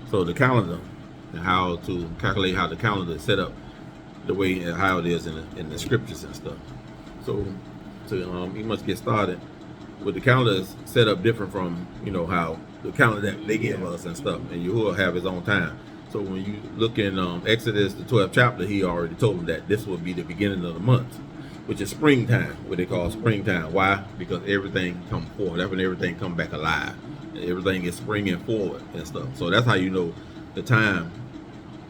So the calendar and how to calculate how the calendar is set up, the way and how it is in the scriptures and stuff. So you must get started with the calendar is set up different from how the calendar that they give us and stuff, and Yahuwah have his own time. So when you look in Exodus the 12th chapter, he already told them that this will be the beginning of the month, which is springtime, what they call springtime. Why? Because everything comes forward. That's when everything come back alive. Everything is springing forward and stuff. So that's how you know the time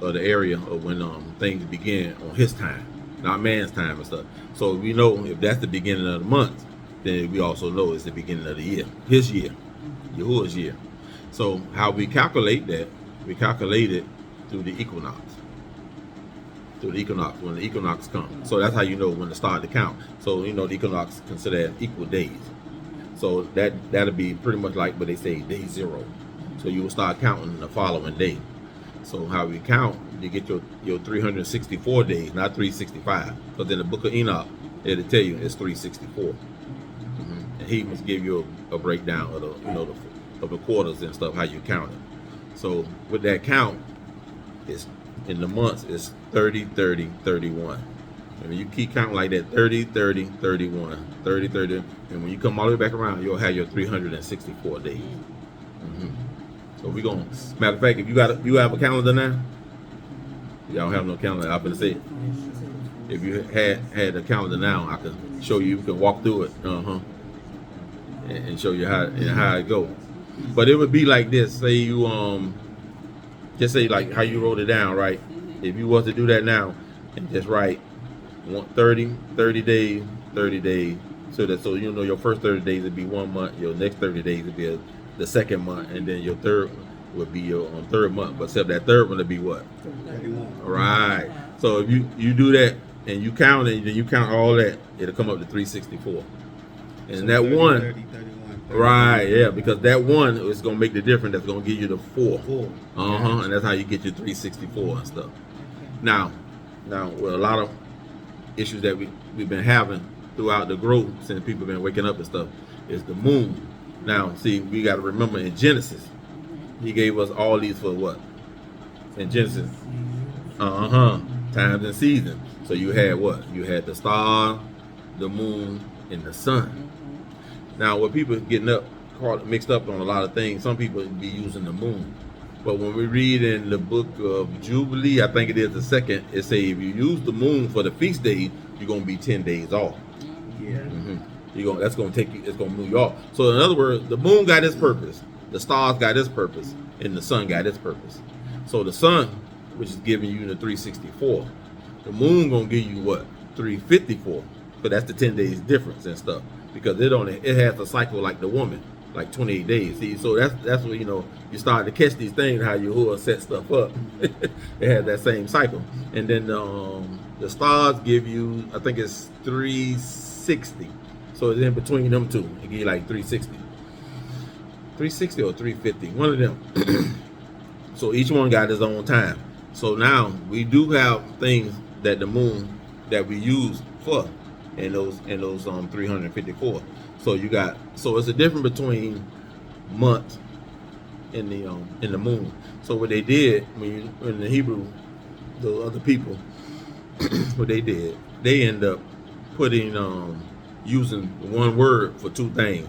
or the area of when things begin on his time, not man's time and stuff. So we know if that's the beginning of the month, then we also know it's the beginning of the year, his year, Yahuwah's year. So how we calculate that, we calculate it through the equinox. Through the equinox, when the equinox comes. So that's how you know when to start the count. So the equinox considered equal days. So that'll be pretty much like what they say, day zero. So you will start counting the following day. So how we count, you get your 364 days, not 365. Because in the book of Enoch, it'll tell you it's 364. And he must give you a breakdown of the quarters and stuff, how you count it. So with that count, it's in the months, it's 30, 30, 31. And when you keep counting like that, 30, 30, 31, 30, 30, and when you come all the way back around, you'll have your 364 days. So we're going to, matter of fact, if you have a calendar now, y'all don't have no calendar, I'm going to say, if you had a calendar now, I can show you can walk through it, and show you how it go. But it would be like this, say you, just say like how you wrote it down, right? If you was to do that now, and just write 30 days, 30 days, so your first 30 days would be 1 month, your next 30 days would be the second month, and then your third would be your third month. But except that third one would be what? 31. Right. So if you do that and you count it, then you count all that, it'll come up to 364. And so that 30, one, 30, 31, 30, right? Yeah, because that one is gonna make the difference. That's gonna give you the 4. And that's how you get your 364 and stuff. Now, with a lot of issues that we've been having throughout the growth since people been waking up and stuff is the moon. Now, see, we got to remember in Genesis, he gave us all these for what? In Genesis, times and seasons. So you had what? You had the star, the moon, and the sun. Now, what people getting mixed up on a lot of things, some people be using the moon. But when we read in the book of Jubilee, I think it is the second, it say if you use the moon for the feast days, you're going to be 10 days off. Yeah. That's going to take you, it's going to move you off. So in other words, the moon got its purpose, the stars got its purpose, and the sun got its purpose. So the sun, which is giving you the 364, the moon going to give you what? 354. But that's the 10 days difference and stuff, because it has a cycle like the woman, like 28 days. See, so that's what you start to catch these things, how Yahuwah set stuff up. It has that same cycle. And then the stars give you, I think it's 360. So it's in between them two. It give you like 360. 360 or 350, one of them. So each one got his own time. So now we do have things that the moon that we use for in those 354. So it's a difference between month in the moon. So what they did in the Hebrew, the other people, what they did, they end up putting using one word for two things,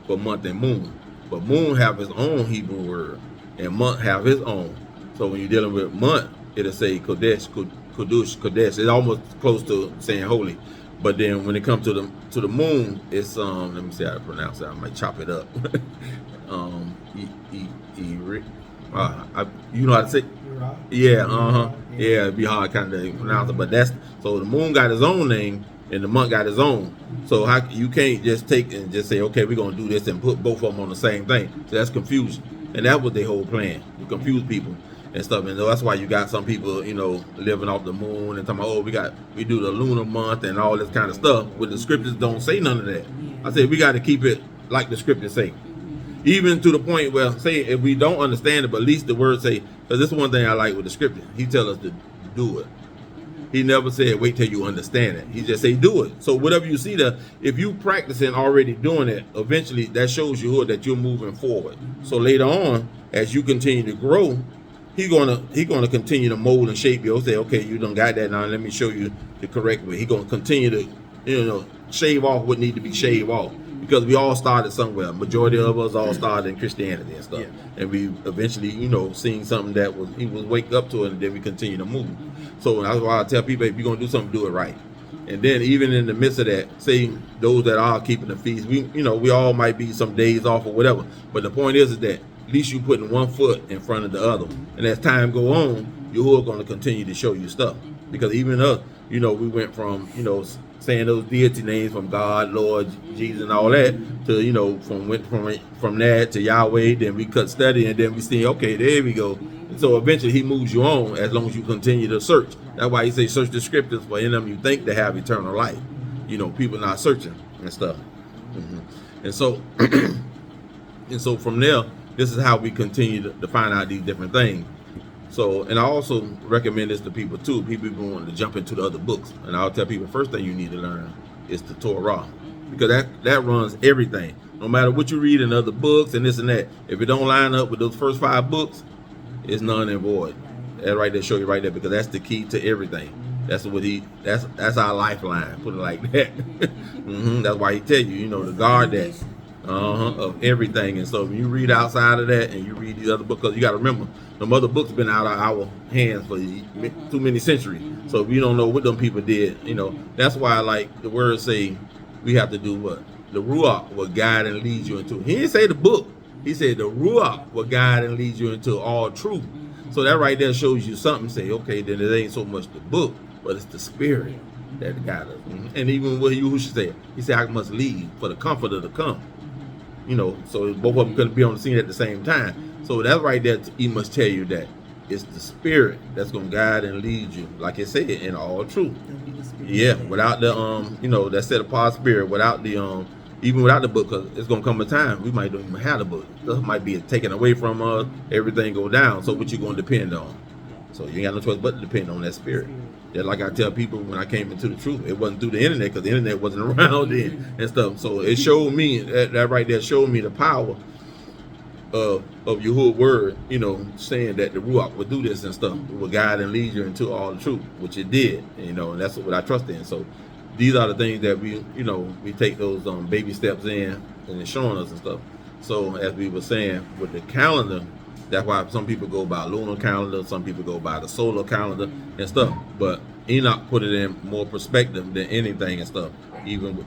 for month and moon. But moon have his own Hebrew word, and month have his own. So when you're dealing with month, it'll say Kodesh, Kudush, Kodesh. It's almost close to saying holy. But then when it comes to the moon, it's let me see how to pronounce it. I might chop it up. You know how to say? Yeah, yeah, it'd be hard kind of pronounce it. But so the moon got his own name and the month got his own. So you can't just take and just say, okay, we're gonna do this and put both of them on the same thing. So that's confusion, and that was their whole plan, to confuse people and stuff. And that's why you got some people, living off the moon and talking about, we do the lunar month and all this kind of stuff. But the scriptures don't say none of that. I said we got to keep it like the scriptures say. Even to the point where, say, if we don't understand it, but at least the word say, because this is one thing I like with the scripture. He tell us to do it. He never said, wait till you understand it. He just say, do it. So whatever you see there, if you practicing already doing it, eventually that shows you that you're moving forward. So later on, as you continue to grow, He gonna continue to mold and shape you. He'll say, okay, you done got that now. Let me show you the correct way. He gonna continue to, shave off what need to be shaved off, because we all started somewhere. Majority of us all started in Christianity and stuff, and we eventually, seen something that he was wake up to it, and then we continue to move. So that's why I tell people, if you're gonna do something, do it right. And then even in the midst of that, say those that are keeping the feast, we all might be some days off or whatever. But the point is that at least you putting one foot in front of the other. And as time go on, you're going to continue to show you stuff. Because even us, we went from, saying those deity names from God, Lord, Jesus, and all that to, from that to Yahweh. Then we cut study, and then we see, okay, there we go. And so eventually he moves you on as long as you continue to search. That's why he say search the scriptures, for in them you think they have eternal life. People not searching and stuff. And so and so from there, this is how we continue to find out these different things. So, and I also recommend this to people too. People want to jump into the other books, and I'll tell people first thing you need to learn is the Torah, because that runs everything. No matter what you read in other books and this and that, if it don't line up with those first 5 books, it's none and void. That right there show you right there, because that's the key to everything. That's what that's our lifeline. Put it like that. That's why he tell you, to guard that. Of everything. And so when you read outside of that and you read these other books, because you got to remember, them other books been out of our hands for too many centuries. So if you don't know what them people did, that's why, like the words say, we have to do what? The Ruach will guide and lead you into. He didn't say the book. He said the Ruach will guide and lead you into all truth. So that right there shows you something. Say, okay, then it ain't so much the book, but it's the Spirit that guides us. And even what Yahushua said, he said, I must leave for the Comforter to come. So both of them couldn't be on the scene at the same time. So that's right there. He must tell you that it's the Spirit that's going to guide and lead you, like it said, in all truth. Yeah, without the that set apart spirit, without the even without the book, because it's going to come a time we might don't even have the book. This might be taken away from us. Everything go down. So what you going to depend on? So you ain't got no choice but to depend on that Spirit. Just like I tell people when I came into the truth, it wasn't through the internet, because the internet wasn't around then and stuff. So it showed me that right there showed me the power of Yahuwah's word, saying that the Ruach would do this and stuff. It would guide and lead you into all the truth, which it did, and that's what I trust in. So these are the things that we take those baby steps in, and it's showing us and stuff. So as we were saying with the calendar, that's why some people go by lunar calendar, some people go by the solar calendar and stuff. But Enoch put it in more perspective than anything and stuff. Even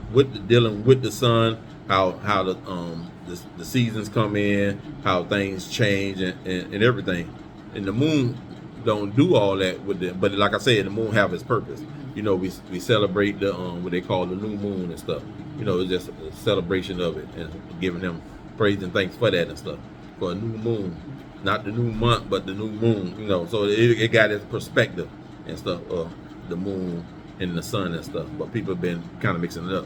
dealing with the sun, how the seasons come in, how things change and everything. And the moon don't do all that with it. But like I said, the moon have its purpose. We celebrate the what they call the new moon and stuff. It's just a celebration of it and giving them praise and thanks for that and stuff. For a new moon. Not the new month, but the new moon, so it got its perspective and stuff of the moon and the sun and stuff. But people have been kind of mixing it up.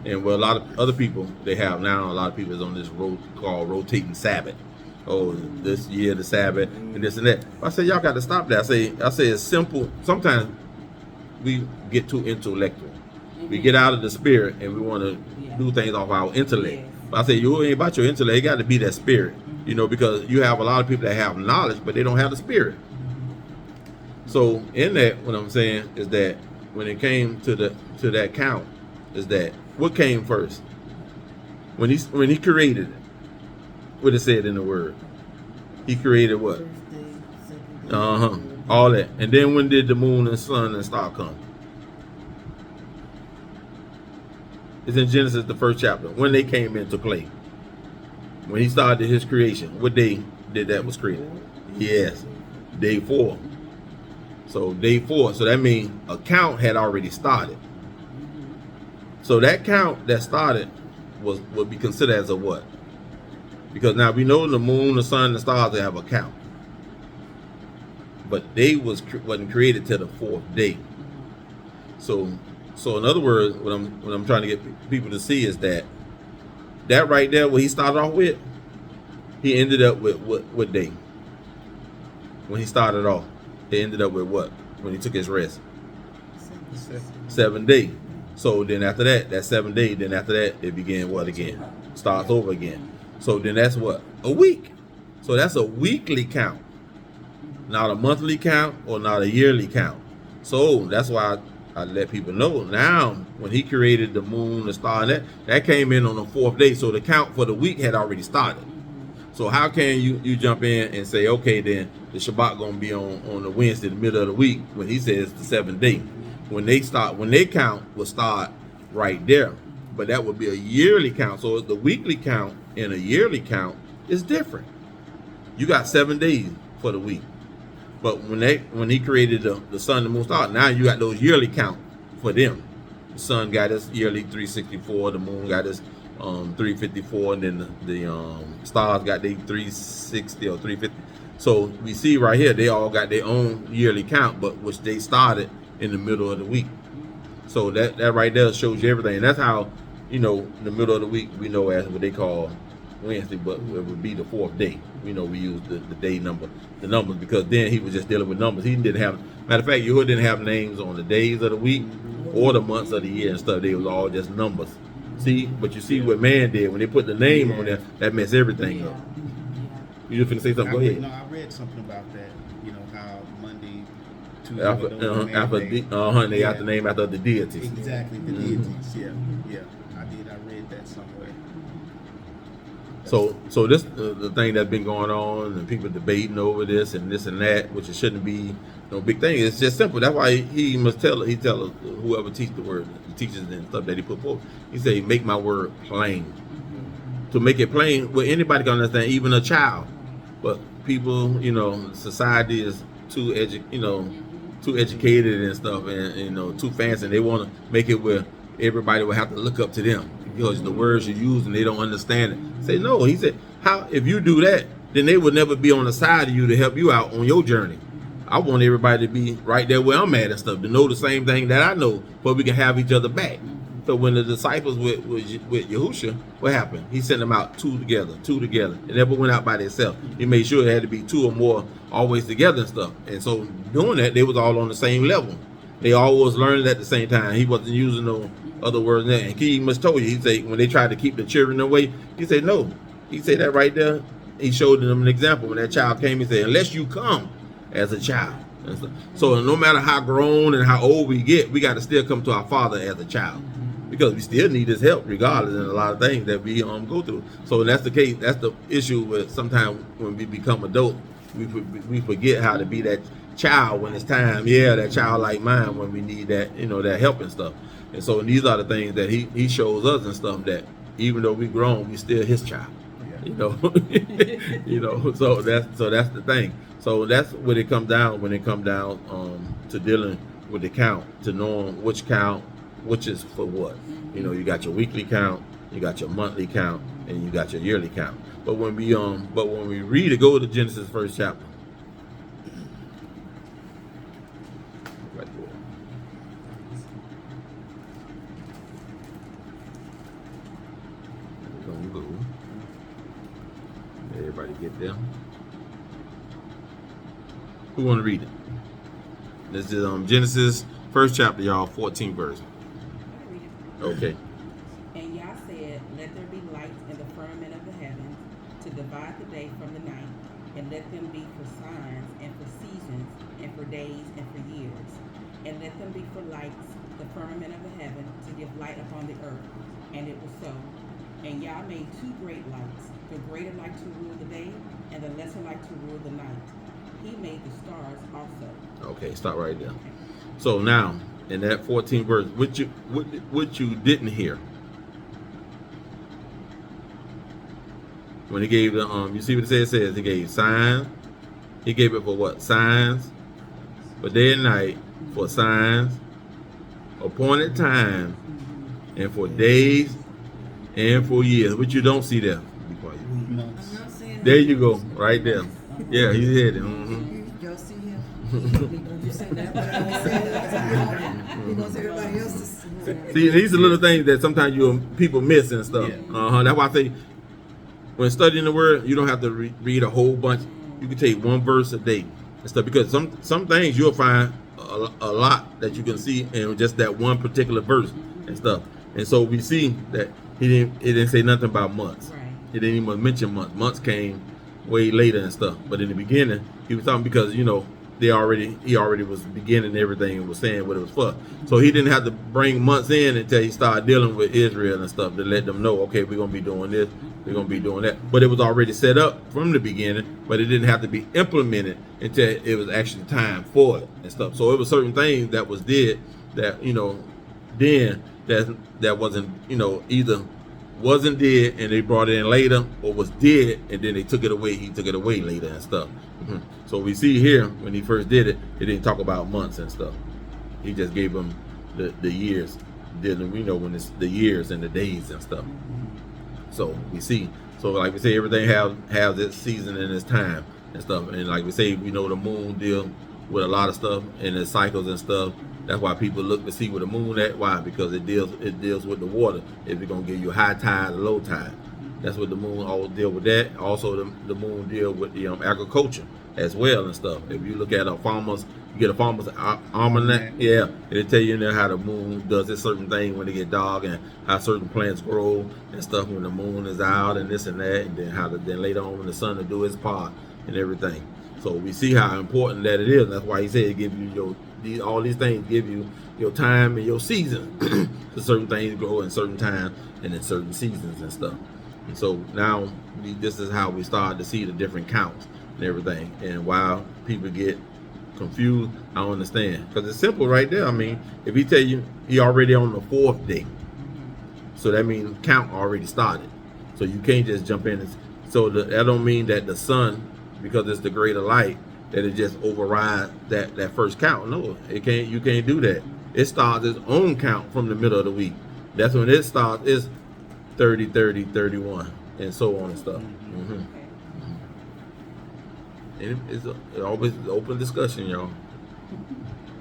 And a lot of other people, a lot of people is on this road called rotating Sabbath. Oh, this year the Sabbath and this and that. I say, y'all got to stop that. I say it's simple. Sometimes we get too intellectual. We get out of the Spirit and we want to do things off our intellect. But I say, you ain't about your intellect. It got to be that Spirit. Because you have a lot of people that have knowledge, but they don't have the Spirit. So in that, what I'm saying is that when it came to that count, is that what came first? When he created it, what it said in the word, he created what? All that. And then when did the moon and sun and star come? It's in Genesis, the 1st chapter, when they came into play. When he started his creation, what day did that was created? Yes, day 4. So day 4. So that means a count had already started. So that count that started would be considered as a what? Because now we know the moon, the sun, the stars, they have a count. But they wasn't created till the 4th day. So in other words, what I'm trying to get people to see is that right there, what he started off with, he ended up with what day? When he started off, he ended up with what? When he took his rest? 7 days. So then after that 7 days, then after that, it began what again? Starts over again. So then that's what? A week. So that's a weekly count. not a monthly count or not a yearly count. So that's why I let people know. Now, when he created the moon, the star, and that came in on the 4th day. So the count for the week had already started. So how can you jump in and say, okay, then the Shabbat gonna be on the Wednesday, the middle of the week, when he says the 7th day? When they count will start right there. But that would be a yearly count. So the weekly count and a yearly count is different. You got 7 days for the week. But when he created the sun, the moon, star, now you got those yearly count for them. The sun got his yearly 364, the moon got his 354, and then the stars got their 360 or 350. So we see right here, they all got their own yearly count, but which they started in the middle of the week. So that right there shows you everything. And that's how, the middle of the week we know as what they call Wednesday, but it would be the 4th day. We use the day number, the numbers, because then he was just dealing with numbers. He didn't have, matter of fact, Yahuwah didn't have names on the days of the week or the months of the year and stuff. They was all just numbers. See, but you see what man did when they put the name on there, that messed everything up. You just finna say something? Go ahead. No, I read something about that. How Monday, Tuesday, they got the name after the deities. Exactly, the deities. Yeah. I read that somewhere. So this the thing that's been going on, and people debating over this and that, which it shouldn't be no big thing. It's just simple. That's why he must tell whoever teach the word, the teachers and stuff that he put forth. He say, make my word plain. To make it plain, where anybody can understand, even a child. But people, society is too educated and stuff, and too fancy. And they want to make it where everybody will have to look up to them because the words you use and they don't understand it. Say no. He said, how if you do that, then they would never be on the side of you to help you out on your journey. I want everybody to be right there where I'm at and stuff, to know the same thing that I know, but we can have each other back. So when the disciples with Yahushua, what happened? He sent them out two together. They never went out by themselves. He made sure it had to be 2 or more always together and stuff. And so doing that, they was all on the same level. They all was learning at the same time. He wasn't using no other words than that. And he must told you, he said, when they tried to keep the children away, he said, no. He said that right there. He showed them an example. When that child came, he said, unless you come as a child. So no matter how grown and how old we get, we got to still come to our Father as a child, because we still need his help regardless in a lot of things that we go through. So that's the case. That's the issue with sometimes when we become adults, we forget how to be that child when it's time. That childlike mind when we need that, that help and stuff. And so these are the things that he shows us and stuff, that even though we grown, we still his child. So that's the thing. So that's what it comes down when it comes down to dealing with the count, to knowing which count, which is for what. You got your weekly count, you got your monthly count, and you got your yearly count. But when we read it, go to Genesis 1st chapter. Right there. Go. Everybody get there. Who want to read it? This is Genesis 1st chapter, y'all, 14 verse. Okay. And Yah said, let there be lights in the firmament of the heavens to divide the day from the night, and let them be for signs and for seasons and for days and for years. And let them be for lights, the firmament of the heaven, to give light upon the earth. And it was so. And Yah made 2 great lights, the greater light to rule the day, and the lesser light to rule the night. He made the stars also. Okay, stop right there. Okay. So now, in that 14th verse, what you didn't hear, when he gave the you see what it says? He gave signs. He gave it for what? Signs for day and night, for signs, appointed time, and for days and for years. What you don't see there? Be quiet. There you go, right there. Yeah, he said it. Y'all see him? You say that, but I said he wants everybody else to see. See, these are little things that sometimes people miss and stuff. That's why I say, when studying the word, you don't have to read a whole bunch. You can take 1 verse a day and stuff, because some things you'll find a lot that you can see in just that one particular verse and stuff. And so we see that he didn't say nothing about months. Right. He didn't even mention months. Months came way later and stuff. But in the beginning, he was talking because he already was beginning everything and was saying what it was for. So he didn't have to bring months in until he started dealing with Israel and stuff to let them know, okay, we're gonna be doing this, we're gonna be doing that. But it was already set up from the beginning, but it didn't have to be implemented until it was actually time for it and stuff. So it was certain things that was did that then that wasn't either wasn't dead and they brought it in later, or was dead and then they took it away. He took it away later and stuff. So we see here when he first did it, he didn't talk about months and stuff. He just gave them the years. Didn't when it's the years and the days and stuff. So we see. So like we say, everything has its season and its time and stuff. And like we say, the moon deal with a lot of stuff and its cycles and stuff. That's why people look to see where the moon at. Why? Because it deals with the water. If it's gonna give you high tide or low tide, that's what the moon all deal with. That also the moon deal with the agriculture as well and stuff. If you look at a farmer's, you get a farmer's almanac. Yeah, it'll tell you how the moon does this certain thing when it get dark and how certain plants grow and stuff when the moon is out and this and that, and then then later on when the sun will do its part and everything. So we see how important that it is. That's why he said it give you all these things give you your time and your season. So certain things grow in certain time and in certain seasons and stuff. And so now this is how we start to see the different counts and everything. And while people get confused, I don't understand, because it's simple right there. I mean, if he tell you he already on the 4th day, so that means count already started. So you can't just jump in. So that don't mean that the sun, because it's the greater light, that it just overrides that first count. No, it can't. You can't do that. It starts its own count from the middle of the week. That's when it starts. It's 30, 30, 31, and so on and stuff. And it's always open discussion, y'all.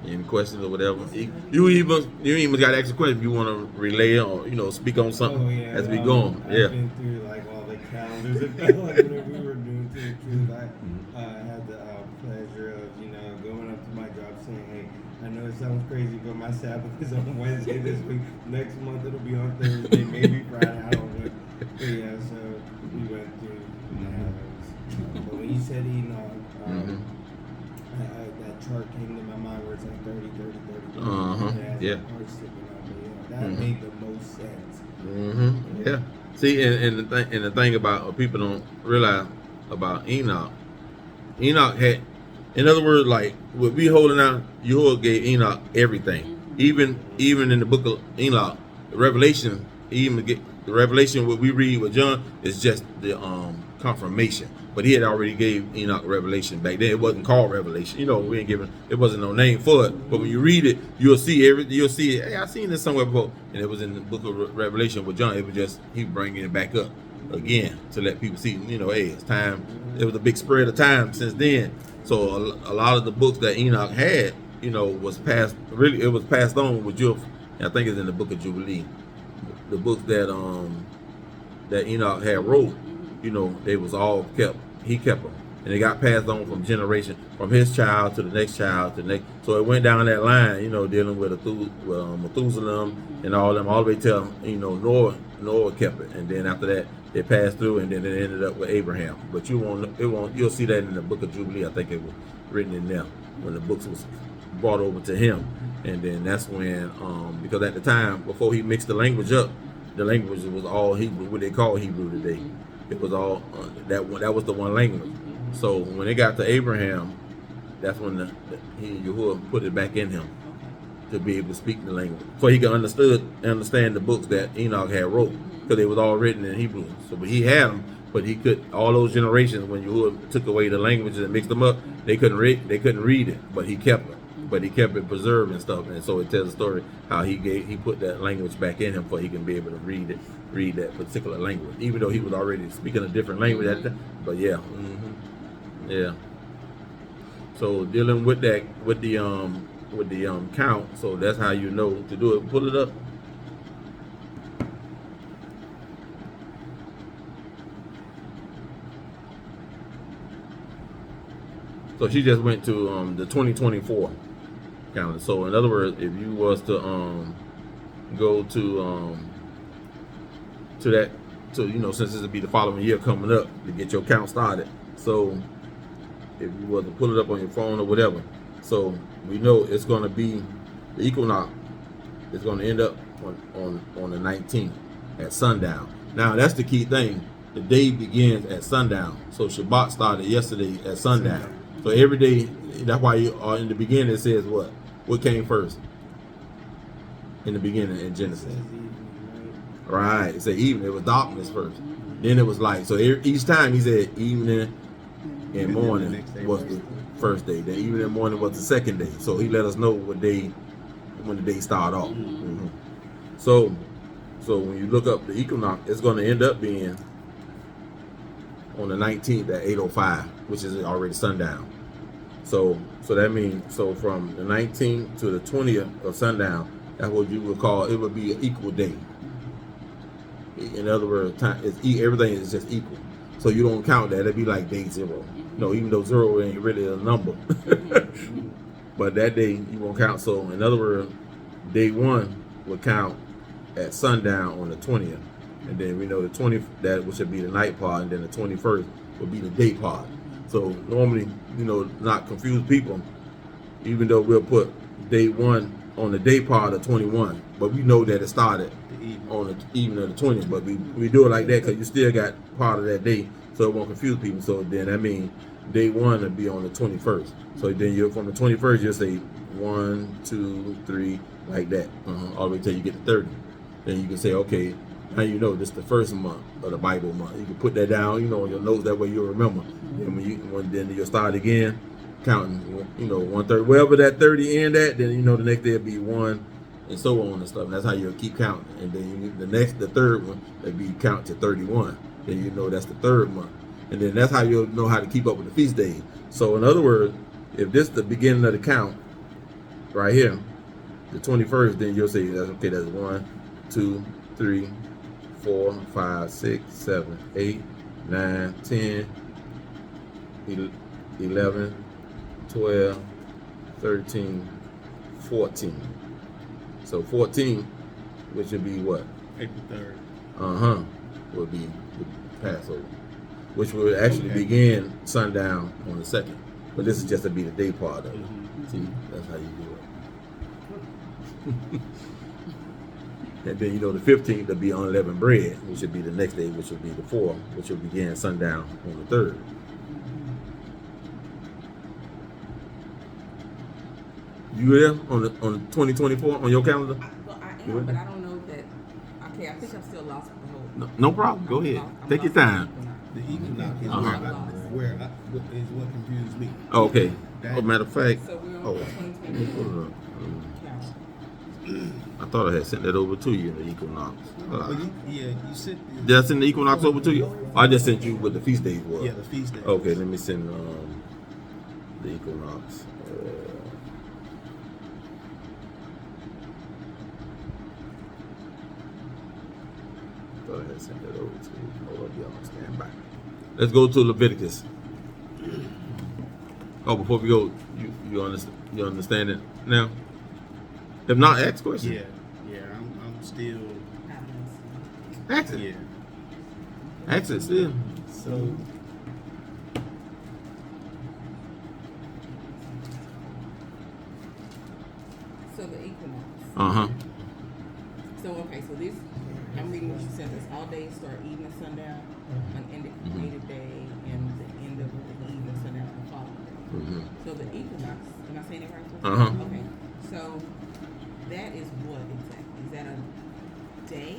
Any questions or whatever? You even got to ask a question if you want to relay or speak on something as we go on. I've been through all the calendars. It felt like whenever we were doing Truth, I had the pleasure of going up to my job saying, "Hey, I know it sounds crazy, but my Sabbath is on Wednesday this week. Next month it'll be on Thursday, maybe Friday. I don't know." But yeah, so we went through that. But when you said Enoch, that chart came to my mind where it's like 30, 30, 30. That made the most sense. Yeah. See, and the thing about people don't realize about Enoch had, in other words, like what we holding out, Yahuwah gave Enoch everything. Even in the book of Enoch, the Revelation, the Revelation what we read with John is just the confirmation. But he had already gave Enoch revelation back then. It wasn't called revelation. We ain't given. It wasn't no name for it. But when you read it, you'll see it. Hey, I seen this somewhere before, and it was in the book of Revelation with John. It was just he bringing it back up again to let people see. Hey, it's time. It was a big spread of time since then. So a lot of the books that Enoch had, was passed. Really, it was passed on with Juph. I think it's in the book of Jubilee. The books that Enoch had wrote, they was all kept. He kept them, and they got passed on from generation, from his child to the next child to the next. So it went down that line, dealing with Methuselah and all them, all the way till Noah kept it, and then after that they passed through, and then it ended up with Abraham. But you'll see that in the book of Jubilee. I think it was written in there when the books was brought over to him, and then that's when because at the time before he mixed the language up, the language was all Hebrew, what they call Hebrew today. It was all that was the one language. So when it got to Abraham, that's when Yahuwah put it back in him to be able to speak the language, so he could understand the books that Enoch had wrote, because they was all written in Hebrew. So, but he had them, but he could. All those generations, when Yahuwah took away the languages and mixed them up, they couldn't read it, but he kept it. But he kept it preserved and stuff, and so it tells a story how he put that language back in him, so he can be able to read that particular language, even though he was already speaking a different language at the time. But yeah, So dealing with that, with the count, so that's how you know to do it. Pull it up. So she just went to the 2024 calendar. So in other words, if you was to go to that, since this would be the following year coming up to get your count started, So if you was to pull it up on your phone or whatever, so we know it's going to be the equinox. It's going to end up on the 19th at sundown. Now that's the key thing. The day begins at sundown. So Shabbat started yesterday at sundown. So every day, that's why you are in the beginning. It says what? What came first? In the beginning in Genesis. Right. It said evening. It was darkness first. Then it was light. So each time he said evening and morning was the first day. Then evening and morning was the second day. So he let us know what day, when the day started off. Mm-hmm. So when you look up the equinox, it's going to end up being on the 19th at 8:05, which is already sundown. So that means, so from the 19th to the 20th of sundown, that's what you would call, it would be an equal day. In other words, time is everything is just equal. So you don't count that. It'd be like day 0. No, even though 0 ain't really a number. But that day you won't count. So in other words, day 1 would count at sundown on the 20th. And then we know the 20th, that which would be the night part, and then the 21st would be the day part. So normally, not confuse people, even though we'll put day 1 on the day part of 21, but we know that it started on the evening of the 20th, but we do it like that because you still got part of that day, so it won't confuse people. So then that means day 1 will be on the 21st. So then from the 21st, you'll say 1, 2, 3, like that, all the way till you get to 30. Then you can say, okay, now you know this is the first month of the Bible month. You can put that down, on your notes, that way you'll remember. And then you'll start again, counting, 1/3, wherever that 30 end at, then the next day will be 1, and so on and stuff. And that's how you'll keep counting. And then the third one, it'll be count to 31. Then that's the 3rd month. And then that's how you'll know how to keep up with the feast days. So in other words, if this is the beginning of the count, right here, the 21st, then you'll say, that's 1, 2, 3, 4, 5, 6, 7, 8, 9, 10, 11, 12, 13, 14. So 14, which would be what? April 3rd. Would be the Passover, which would actually begin sundown on the 2nd. But this is just to be the day part of it. See, that's how you do it. And then the 15th will be unleavened bread, which would be the next day, which would be the 4th, which will begin sundown on the 3rd. You there on 2024 on your calendar? I am, but I don't know that. Okay, I think I'm still lost with the whole. No problem. Go ahead. Take your time. The equinox is where is what confused me. Oh, okay. Matter of fact. So we're on 2024. I thought I had sent that over to you in the equinox. You sent. Did I send the equinox over to you? I just sent you what the feast days was. Yeah, the feast days. Okay, let me send the equinox. Thought I had sent that over to you. Hold up, y'all. Stand by. Let's go to Leviticus. Oh, before we go, you understand it now? If not, ask questions. Yeah, I'm still. Ask it. Yeah. Ask it still. So. So the equinox. So this, I'm reading what you said. This all days start evening sundown, an indicated day, and the end of the evening sundown the following day. So the equinox. Am I saying it right? Okay. So that is what exactly? Is that a day?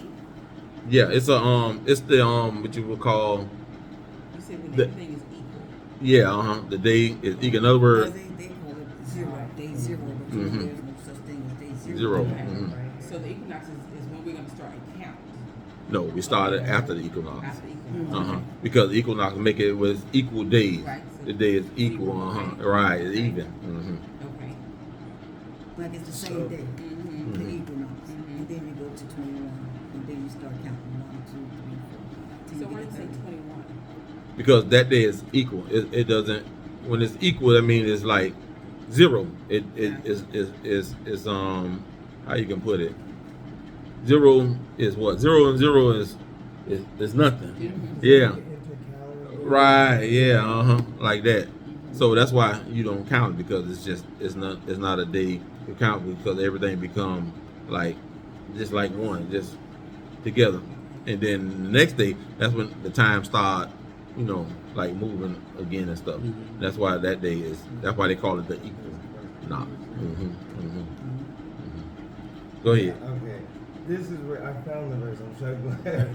Yeah, it's the what you would call. You said when everything is equal. Yeah, the day is equal. In other words, They call it 0, day 0, because there's no such thing as day 0. Zero. So the equinox is when we're going to start a count. No, we started after the equinox. After the equinox. Because the equinox make it was equal days. Right. So The day is equal. Right, it's even. Okay. Like it's the same day, the equinox. And then you go to 21, and then you start counting 1, 2, 3, 4. So why did you say 21? Because that day is equal. It doesn't. When it's equal, that means it's like 0. It is how you can put it. 0 is what? 0 and 0 is nothing. Yeah. Right, yeah, like that. So that's why you don't count it, because it's not a day to count, because everything become like just like one, just together. And then the next day, that's when the time start, like moving again and stuff. That's why that day that's why they call it the equal knot. Go ahead. Okay. This is where I found the verse. I'm so glad.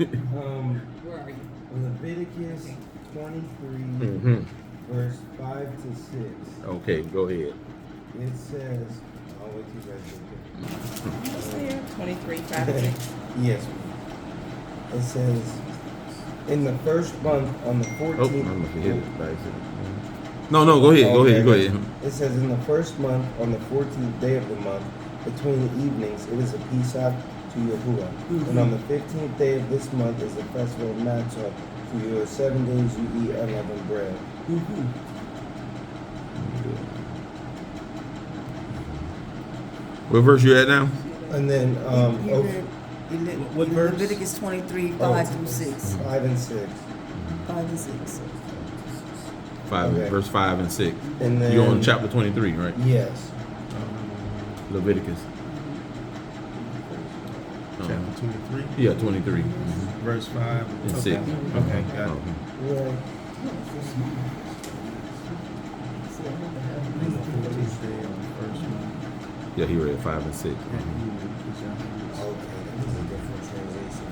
Where are you? Leviticus 23, verse 5 to 6. Okay, go ahead. It says, I'll wait till you guys get What's there? 23, 5 and 6. Yes. It says, in the first month on the 14th. Oh, I must have hit it by accident. No, go ahead. Go ahead. It says, in the first month on the 14th day of the month, between the evenings, it is a Pesach to Yahuwah. And on the 15th day of this month is the festival of Matzah. To you, 7 days you eat unleavened bread. What verse you at now? And then, What verse? Leviticus 23, 5 through 6. 5 and 6. 5 and 6. Okay. Verse 5 and 6. And then, You're on chapter 23, right? yes. Leviticus. Chapter 23, Yeah, 23. verse 5 And 6. Okay, got it. Yeah. On the 14th day of the first month. Yeah, he read 5 and 6. Okay, that was a different translation.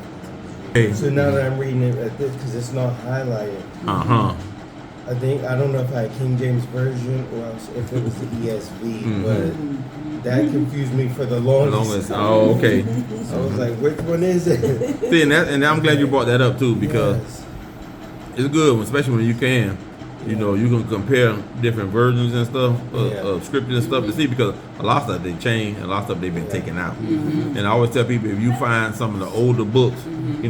Hey. So now that I'm reading it at this, because it's not highlighted, I don't know if I had King James Version or else if it was the ESV, but that confused me for the longest. Oh, okay. I was like, which one is it? See, and I'm glad you brought that up too, because Yes. it's good, especially when you can. You can compare different versions and stuff of scripture and stuff to see, because a lot of stuff they changed, and a lot of stuff they've been taken out. And I always tell people, if you find some of the older books,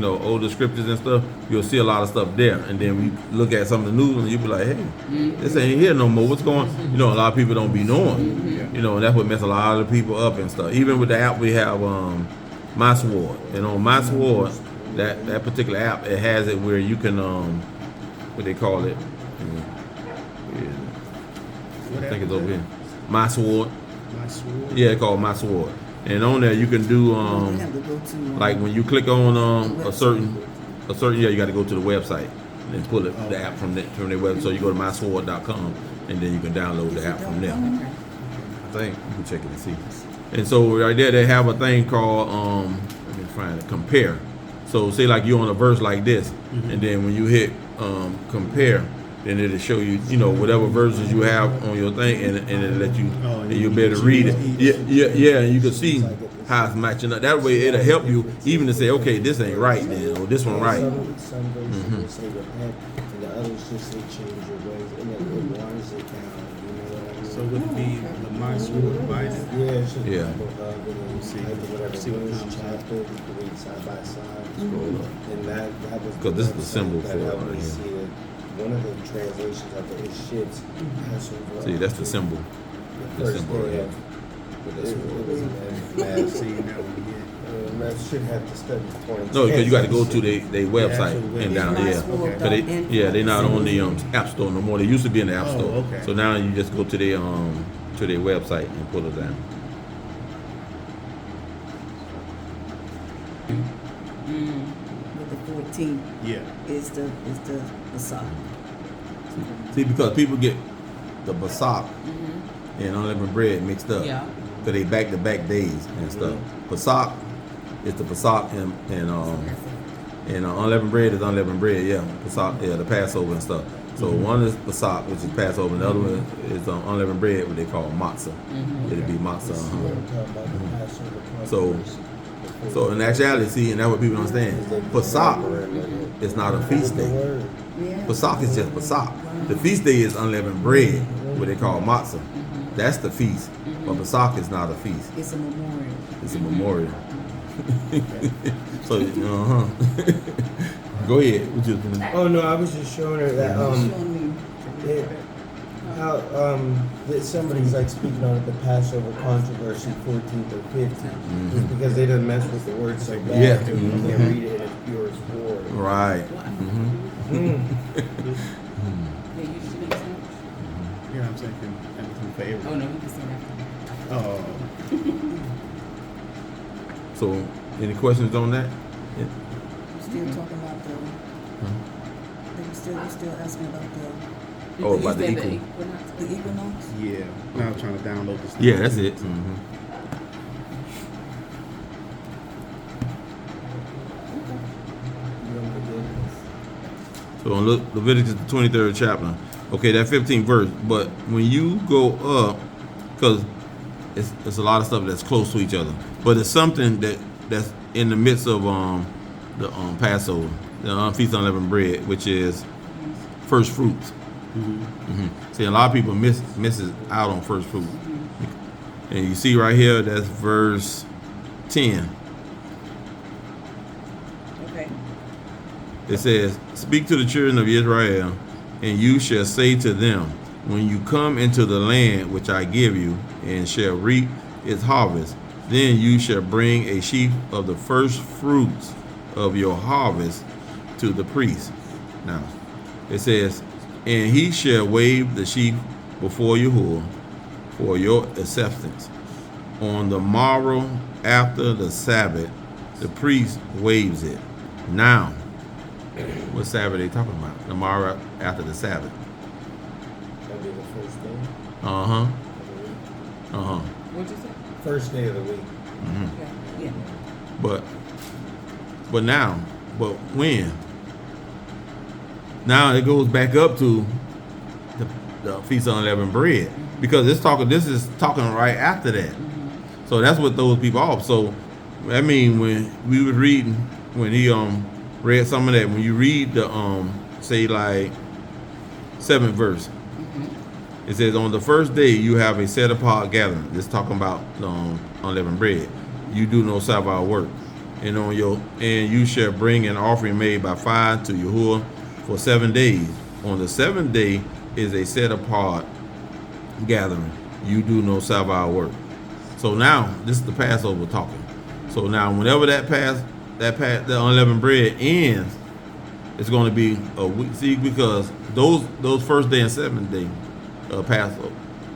older scriptures and stuff, you'll see a lot of stuff there. And then when you look at some of the new ones, you'll be like, hey, this ain't here no more. What's going on? A lot of people don't be knowing. And that's what mess a lot of people up and stuff. Even with the app we have, My Sword. And on My Sword, that particular app, it has it where you can, what they call it, I think it's over here. My Sword. My sword. Yeah, it's called My Sword. And on there you can do You have to go to, like when you click on a certain you got to go to the website and pull the app from their website. So you go to mysword.com and then you can download the app from there. I think you can check it and see. And so right there they have a thing called let me find it, compare. So say like you're on a verse like this, and then when you hit compare, then it'll show you, whatever verses you have on your thing, and it'll let you, and you'll be able to read it. Yeah, and you can see how it's matching up. That way it'll help you even to say, okay, this ain't right then, or this one right. Some verses will say repent, and the others just say change your ways, and it waters it down. You know what I mean? So would it be the My Sword Bible? Yeah, it's just Yeah. See whatever what verse, comes up. chapter, you can read side by side. Scroll up. And that was 'Cause this is the website symbol that for it helped right me here. see that one of the translations of it ships Passover. See, that's the symbol. The The first symbol day yeah. of With it this was one. mad. Seeing that one again. Matt should have to study 20. No, because you got to go to their website actual and down website. there. Okay. Cause they're not on the App Store no more. They used to be in the App Oh, Store. okay. So now you just go to their website and pull it down. with the 14 Yeah. is the Basar. See, because people get the basak and unleavened bread mixed up. Yeah. Because they back-to-back days and stuff. Basak is the basak and unleavened bread is unleavened bread. Yeah, basak, yeah, the Passover and stuff. So one is basak, which is Passover, and the other one is unleavened bread, what they call matzah. It'll be matzah. So in actuality, see, and that's what people don't understand. Pesach is not a feast day. Yeah. Pesach is just Pesach. The feast day is unleavened bread, what they call matzah. That's the feast. But Pesach is not a feast. It's a memorial. It's a memorial. So, Go ahead. What you was gonna- Oh no, I was just showing her that Showing me. how that somebody's like speaking on the Passover controversy 14th or 15th, just because they didn't mess with the word so bad. Yeah. that we can't read it in its purest form. Right. Yeah, you just make sense. Yeah, I'm taking everything for everything. Oh no, we can say that. Oh. So, any questions on that? Yeah. Still talking about the. We're still asking about Oh, about the You said equal. equinox. the equinox. Yeah. Now I'm trying to download this. Yeah, that's it. So on Leviticus the 23rd chapter, okay, that 15th verse. But when you go up, because it's a lot of stuff that's close to each other, but it's something that's in the midst of the Passover, the Feast of Unleavened Bread, which is first fruits. See, a lot of people misses out on first fruit, and you see right here, that's verse 10. Okay. It says, "Speak to the children of Israel, and you shall say to them, when you come into the land which I give you, and shall reap its harvest, then you shall bring a sheaf of the first fruits of your harvest to the priest." Now, it says, "And he shall wave the sheaf before Yahuwah for your acceptance. On the morrow after the Sabbath, the priest waves it." Now, what Sabbath are they talking about? The morrow after the Sabbath. That'll be the first day. What'd you say? First day of the week. Okay. Yeah. But when? Now it goes back up to the Feast of Unleavened Bread, because this is talking right after that. So that's what those people off. So I mean, when we was reading, when he read some of that, when you read the say like 7th verse, it says, "On the first day you have a set apart gathering." This talking about unleavened bread. "You do no Sabbath work, and you shall bring an offering made by fire to Yahuwah for 7 days. On the 7th day is a set apart gathering. You do no Sabbath work." So now this is the Passover talking. So now whenever the unleavened bread ends, it's going to be a week. See, because those first day and 7th day Passover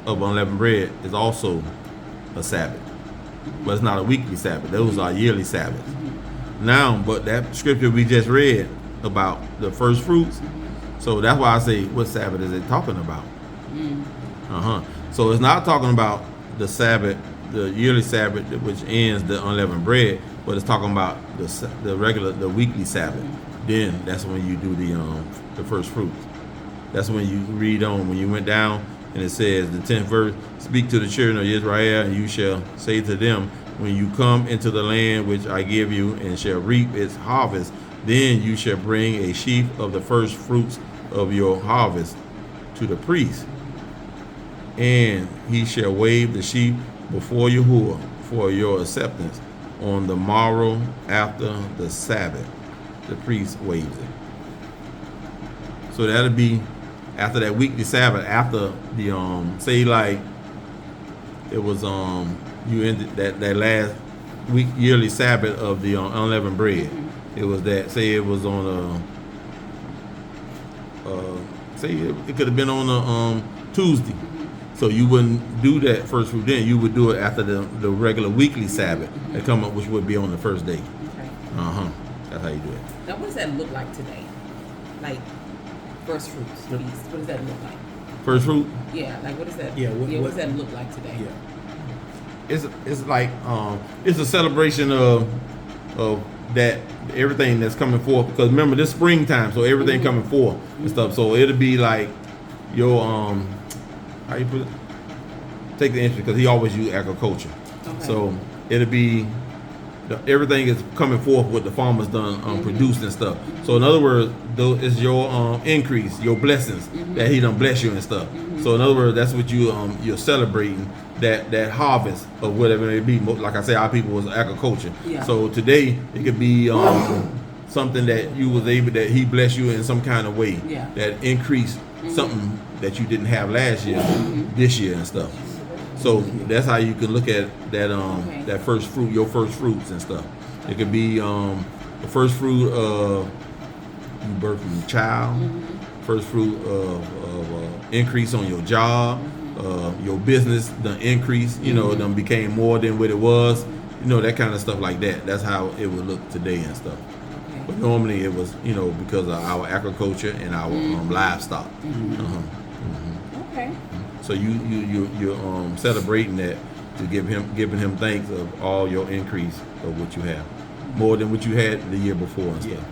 of unleavened bread is also a Sabbath, but it's not a weekly Sabbath. Those are yearly Sabbaths. Now, but that scripture we just read about the first fruits, so that's why I say, what Sabbath is it talking about? So it's not talking about the Sabbath, the yearly Sabbath, which ends the unleavened bread, but it's talking about the weekly Sabbath. Then that's when you do the first fruits. That's when you read on, when you went down, and it says, the 10th verse, "Speak to the children of Israel, and you shall say to them, when you come into the land which I give you, and shall reap its harvest, then you shall bring a sheaf of the first fruits of your harvest to the priest, and he shall wave the sheaf before Yahuwah for your acceptance. On the morrow after the Sabbath, the priest waves it." So that'll be after that weekly Sabbath, after the say like it was you ended that last week yearly Sabbath of the unleavened bread. It was that, say it was on say it could have been on a Tuesday. So you wouldn't do that first fruit then. You would do it after the regular weekly Sabbath that come up, which would be on the first day. Okay. That's how you do it. Now, what does that look like today? Like first fruits feast. What does that look like? First fruit? Yeah. Like what does that? Yeah, what does that look like today? Yeah. It's like it's a celebration of that everything that's coming forth, because remember this springtime, so everything coming forth and stuff. So it'll be like your how you put it? Take the interest, because he always use agriculture. Okay. So it'll be everything is coming forth what the farmers done produced and stuff. So in other words, it's your increase, your blessings that he done bless you and stuff. So in other words, that's what you're celebrating, that harvest of whatever it may be. Like I say, our people was agriculture. Yeah. So today it could be something that you was able, that he blessed you in some kind of way, Yeah. that increased something that you didn't have last year, this year and stuff. So that's how you can look at that that first fruit, your first fruits and stuff. It could be the first fruit of you birth from your child, first fruit of increase on your job, your business done increase, you know, done became more than what it was, you know, that kind of stuff like that. That's how it would look today and stuff. Okay. But normally it was, you know, because of our agriculture and our livestock. Okay. So you're celebrating that to giving him thanks of all your increase of what you have, more than what you had the year before and stuff.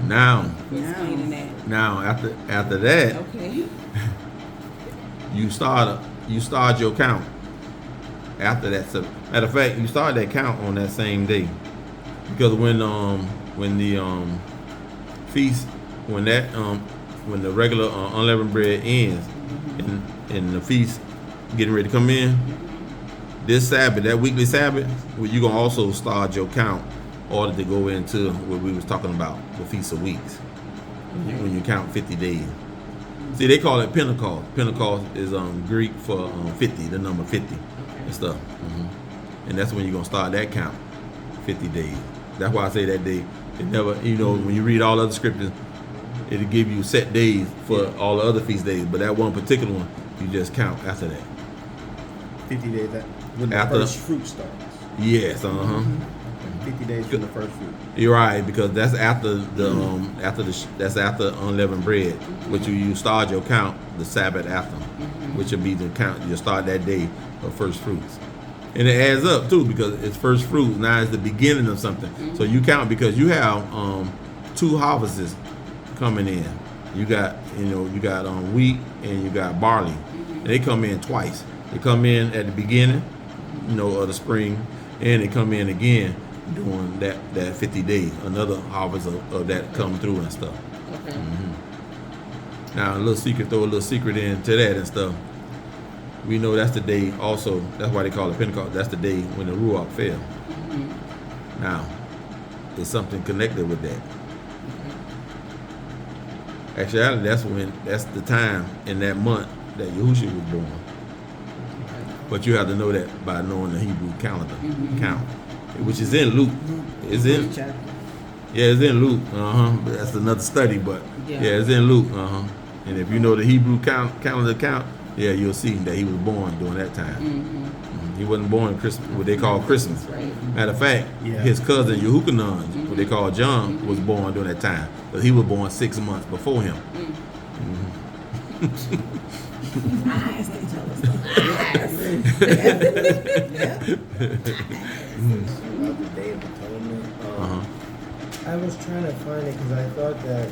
Now Explaining that. Now after that, Okay. you start your count. After that, so matter of fact, you start that count on that same day, because when the feast, when the regular unleavened bread ends, and the feast getting ready to come in, this Sabbath, that weekly Sabbath, well, you're gonna also start your count in order to go into what we was talking about, the Feast of Weeks, when you count 50 days. See, they call it Pentecost. Pentecost is Greek for 50, the number 50 and stuff. And that's when you're gonna start that count, 50 days. That's why I say that day. It never, you know, when you read all other scriptures, it'll give you set days for all the other feast days, but that one particular one, you just count after that. 50 days when the After- first fruit starts. Yes, 50 days from the first fruit. You're right, because that's after that's after unleavened bread, which you start your count the Sabbath after, which will be the count you start that day of first fruits, and it adds up too because it's first fruits. Now it's the beginning of something, so you count because you have 2 harvests coming in. You got wheat and you got barley, and they come in twice. They come in at the beginning, of the spring, and they come in again during that 50 days. Another harvest of that come through and stuff. Okay. Now throw a little secret into that and stuff. We know that's the day also, that's why they call it Pentecost. That's the day when the Ruach fell. Now, there's something connected with that. Actually, that's the time in that month that Yahushua was born. But you have to know that by knowing the Hebrew calendar count, which is in Luke. It's in Luke. But that's another study, but it's in Luke. And if you know the Hebrew calendar count, you'll see that he was born during that time. He wasn't born Christmas, what they call Christmas. Right. Matter of fact, his cousin Yehukanan, what they call John, was born during that time, but he was born 6 months before him. Lies, they tell us. About the Day of Atonement. I was trying to find it because I thought that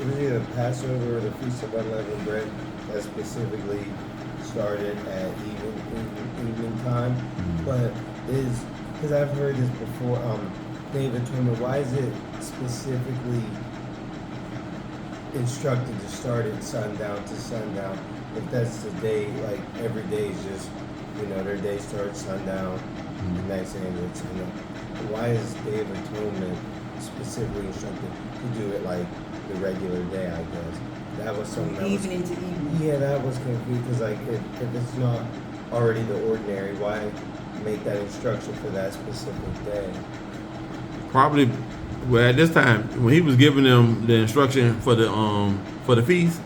it was either Passover or the Feast of Unleavened Bread that specifically started at evening time. But because I've heard this before, Day of Atonement, why is it specifically instructed to start at sundown to sundown? If that's the day, like every day is just, their day starts sundown, the next day it's sundown. Why is Day of Atonement specifically instructed to do it like the regular day, I guess? That was something that was... Evening to evening. Yeah, that was confused, because like, if it's not already the ordinary, why make that instruction for that specific day? Probably, well, at this time when he was giving them the instruction for the feast,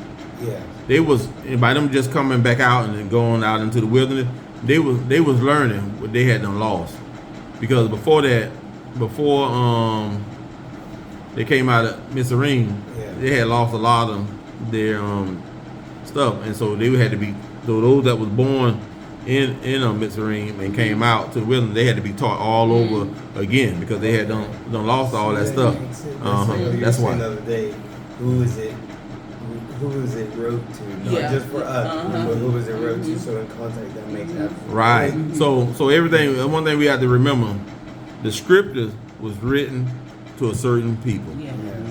they was, by them just coming back out and then going out into the wilderness, they was learning what they had done lost, because before they came out of Mizraim, they had lost a lot of their stuff, and so they had to be, those that was born in Mizraim and came out to the wilderness, they had to be taught all over again because they had done lost all that stuff. That's why. Another day, who is it wrote to? Not just for us, but who is it wrote to? So in context, that makes absolutely right. So everything. One thing we have to remember: the scriptures was written to a certain people,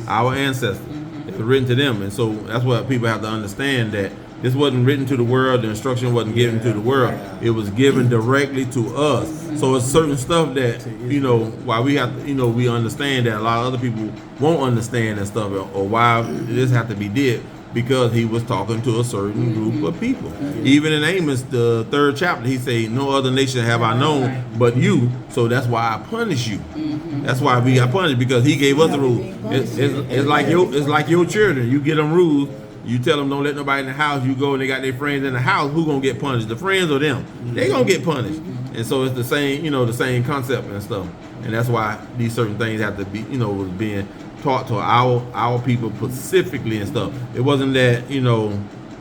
our ancestors. It was written to them, and so that's what people have to understand, that this wasn't written to the world. The instruction wasn't given to the world. It was given directly to us. So it's certain stuff that, why we have to, we understand that a lot of other people won't understand and stuff, or why this have to be did. because he was talking to a certain group of people. Even in Amos, the 3rd chapter, he said, "No other nation have I known but you. So that's why I punish you." That's why we got punished, because he gave us the rules. It's like your children. You get them rules. You tell them don't let nobody in the house. You go and they got their friends in the house. Who gonna get punished? The friends or them? They gonna get punished. And so it's the same, the same concept and stuff. And that's why these certain things have to be, was being taught to our people specifically and stuff. It wasn't that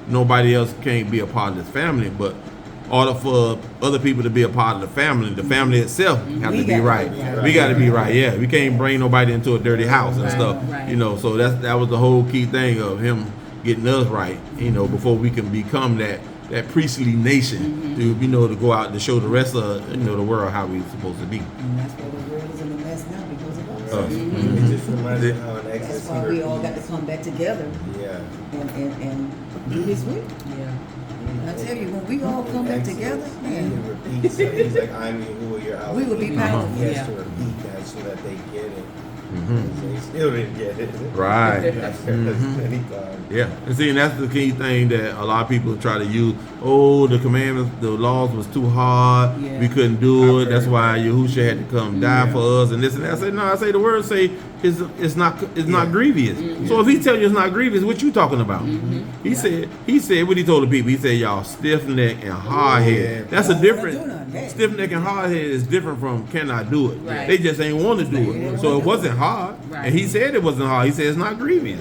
nobody else can't be a part of this family, but in order for other people to be a part of the family itself have to be right. We got to be right. Yeah, we can't bring nobody into a dirty house and stuff. So that was the whole key thing of him getting us right. Before we can become that priestly nation to go out and show the rest of the world how we're supposed to be. And that's why the world is in a mess now, because of us. It just reminds me how in Exodus. That's why we all got to come back together. Yeah. And do this with. I tell you, when we all come back together, man, He's like, I'm Yahuwah, we will be powerful. He has to repeat that so that they get it. They still didn't get it. Right. Many times. Yeah. And see, and that's the key thing that a lot of people try to use. Oh, the commandments, the laws was too hard. We couldn't do it. That's why Yahushua had to come die for us and this and that. I say, no, I say the word say it's not grievous. So if he tell you it's not grievous, what you talking about? He said what he told the people. He said, y'all stiff neck and hard head. That's a different. Stiff neck and hard head is different from cannot do it. They just ain't want to do it. So it wasn't hard. And he said it wasn't hard. He said it's not grievous.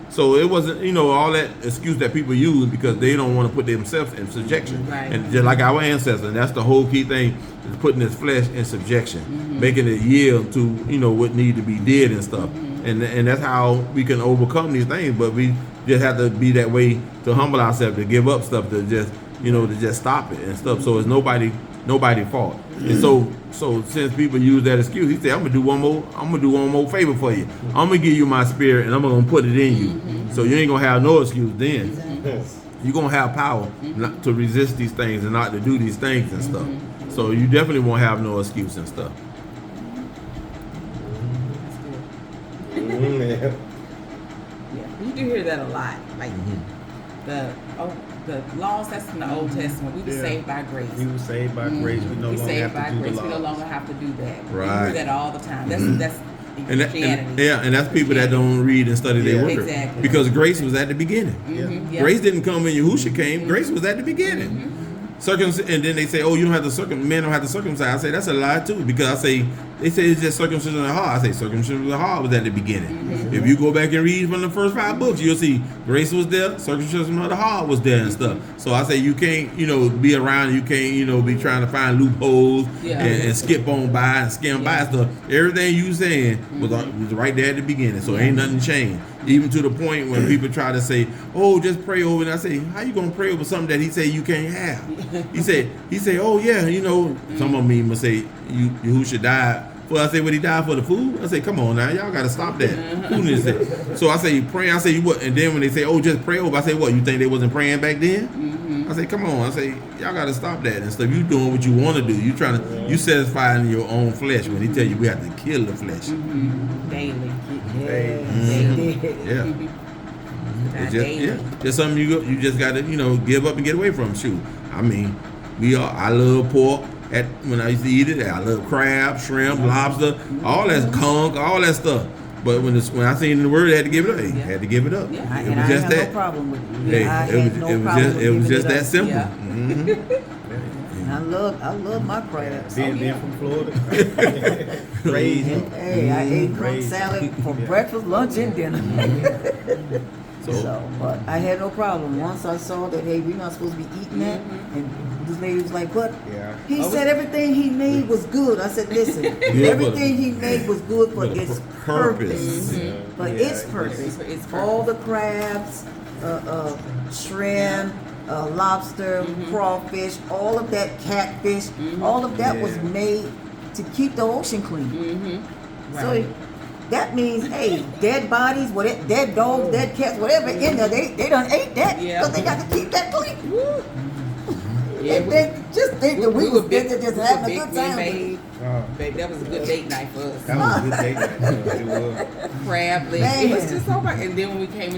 So it wasn't, all that excuse that people use because they don't want to put themselves in subjection. And just like our ancestors, and that's the whole key thing, is putting his flesh in subjection, making it yield to, what need to be did and stuff. And that's how we can overcome these things. But we just have to be that way to humble ourselves, to give up stuff, to just, to just stop it and stuff. So it's nobody's fault. And so since people use that excuse, he said, I'm gonna do one more favor for you. I'm gonna give you my spirit and I'm gonna put it in you. So you ain't gonna have no excuse then. You're gonna have power not to resist these things and not to do these things and stuff. So you definitely won't have no excuse and stuff. Yeah, you do hear that a lot. Like the laws that's in the Old Testament, we were saved by grace. We were saved by grace. We no longer have to do the laws. We no longer have to do that. Right. We hear that all the time. That's Christianity. And that's people that don't read and study their word. Exactly. Because grace was at the beginning. Grace didn't come when Yahushua came. Grace was at the beginning. And then they say, oh, men don't have to circumcise. I say that's a lie too, because they say it's just circumcision of the heart. I say circumcision of the heart was at the beginning. If you go back and read from the first 5 books, you'll see grace was there, circumcision of the heart was there and stuff. So I say you can't, be around, you can't, be trying to find loopholes and skip on by and skim by stuff. Everything you saying was right there at the beginning. So ain't nothing changed. Even to the point when people try to say, oh, just pray over it. And I say, how you gonna pray over something that he said you can't have? He said, oh yeah, some of them must say Yahushua died. Well, I say, what he died for the food? I say, come on now, y'all gotta stop that. Foolishness there. So I say, pray. I say, what? And then when they say, oh, just pray over, I say, what? You think they wasn't praying back then? I say, come on. I say, y'all gotta stop that and stuff. You doing what you want to do. You satisfying your own flesh when he tell you we have to kill the flesh. Daily. Yeah. It's just something you just gotta give up and get away from. Shoot, I mean, I love pork. When I used to eat it, I love crab, shrimp, lobster, all that conch, all that stuff. But when I seen the word, I had to give it up. Hey, had to give it up. Yeah. It was just that. No problem with it. It was just that simple. Yeah. And I love my crabs. Being from Florida, raised. Hey, I ate conch salad for breakfast, lunch, and dinner. But I had no problem. Once I saw that, hey, we're not supposed to be eating that, and this lady was like, what? He said everything he made was good. I said, listen, everything he made was good for its purpose. For its purpose. All the crabs, shrimp, lobster, crawfish, all of that, catfish, all of that was made to keep the ocean clean. So that means, hey, dead bodies, dead dogs, dead cats, whatever in there, they done ate that because they got to keep that clean. They just think that we was just having a good time. That was a good date night for us. That was a good date night. Crab legs. It was just so much. And then when we came into